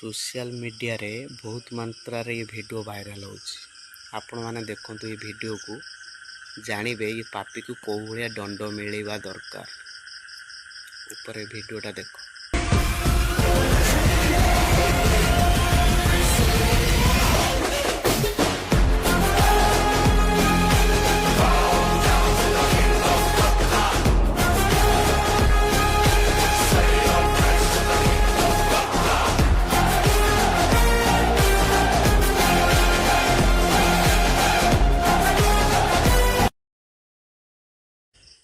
Social media रे बहुत मात्रा रे ये वीडियो वायरल होची। आपण माने देखंतु ये वीडियो को जानिबे ये पापी को को भलिया दंड मिलवा दरकार। ऊपर वीडियोटा देखो।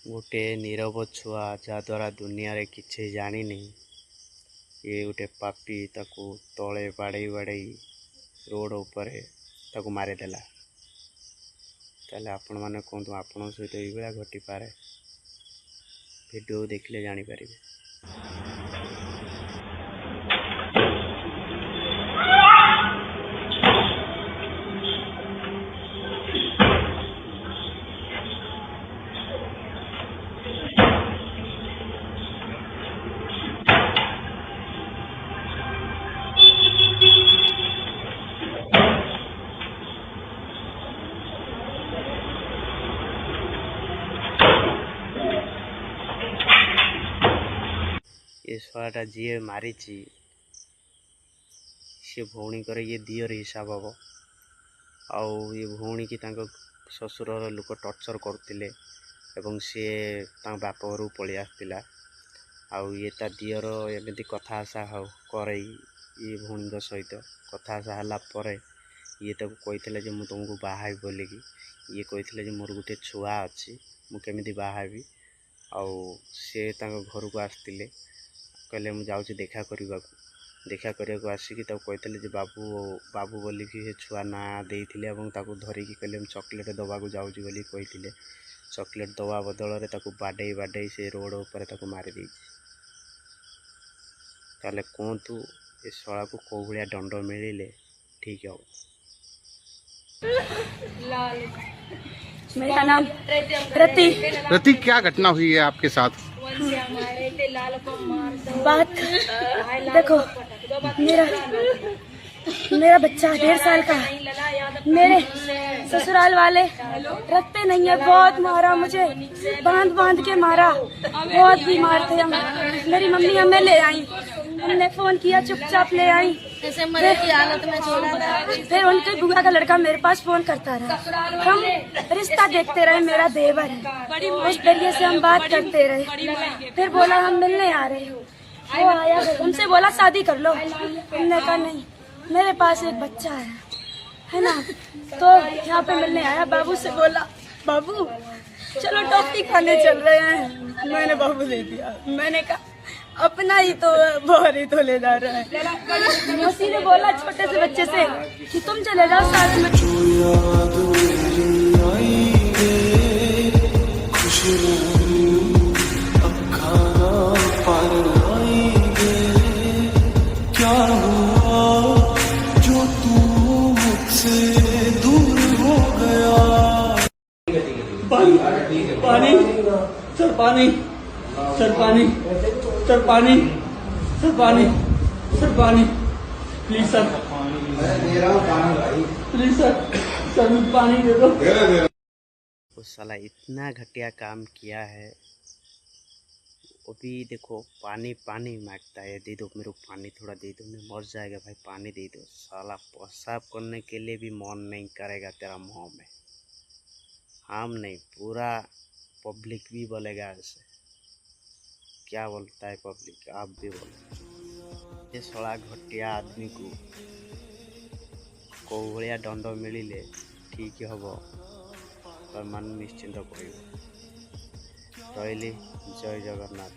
गोटे नीरव छुआ जहाद्वारा दुनिया रे किछि जानी नहीं ये गोटे पापी ताकू तले बाड़े बाड़े रोड ऊपर ताकू मारिदेला। ताले आपण माने कहतु आपण सहित ये घटी पारे। वीडियो देखले जानी पारिबे। ये शलाटा जी मारी सी भौणी कर ये दियर हिसाब हम आउ ये भौणी की ससुर लोक टर्चर करते सी बाप घर पलि आसला आउ ये दियर एमती कथा आशा कर ये भौणी सहित कथा आशा है ये कही मुझे तुमको बाहर बोलिकी ये कही मोर गोटे छुआ अच्छी मुझे बाहर आउ सी घर को आसते कहले मुझे जाऊँ देखा करने को आसिकी कहते बाबू बाबू बोलिकी से छुआ ना देते धरिकी कहले चॉकलेट दवा को जाऊँ बोली कही चॉकलेट दवा बदल में बाडे बाडे से रोड उपर मारी दे। ताले कहतु ए शला को कौ भाया दंड मिले ठीक हो। मेरा नाम रति। रति, क्या घटना हुई है आपके साथ? बात देखो, मेरा बच्चा 1.5 साल का मेरे ससुराल वाले रखते नहीं है। बहुत मारा मुझे, बांध बांध के मारा, बहुत बीमार थे हम। मेरी मम्मी हमें ले आई, हमने फोन किया, चुपचाप ले आई। फिर उनके बुआ का लड़का मेरे पास फोन करता रहा, हम रिश्ता देखते रहे, मेरा देवर है, उस जरिए से हम बात करते रहे। फिर बोला हम मिलने आ रहे हो, वो आया, उनसे बोला शादी कर लो। हमने कहा नहीं, मेरे पास एक बच्चा है ना। तो यहाँ पे मिलने आया, बाबू से बोला बाबू चलो टॉफी खाने चल रहे हैं। मैंने बाबू दे दिया। मैंने कहा अपना ही तो बाहर ही तो ले जा रहा है। उसी ने बोला छोटे से बच्चे से कि तुम चले जाओ साथ में। क्या हुआ जो तू मुझसे दूर हो गया? पानी सर, पानी सर, पानी सर, पानी सर, पानी सर, पानी प्लीज सर, प्लीज सर मुझे पानी दे दो। वो साला इतना घटिया काम किया है। अभी देखो पानी पानी मांगता है, दे दो मेरे को पानी, थोड़ा दे दो, मैं मर जाएगा भाई, पानी दे दो। साला पेशाब करने के लिए भी मन नहीं करेगा तेरा मुँह में। हम नहीं, पूरा पब्लिक भी बोलेगा ऐसे। क्या बोलता है पब्लिक, आप भी बोलो। ये सड़ा घटिया आदमी को कौ भाया दंड मिले ठीक हम तो मान निश्चिंत कर। रही जय जगन्नाथ।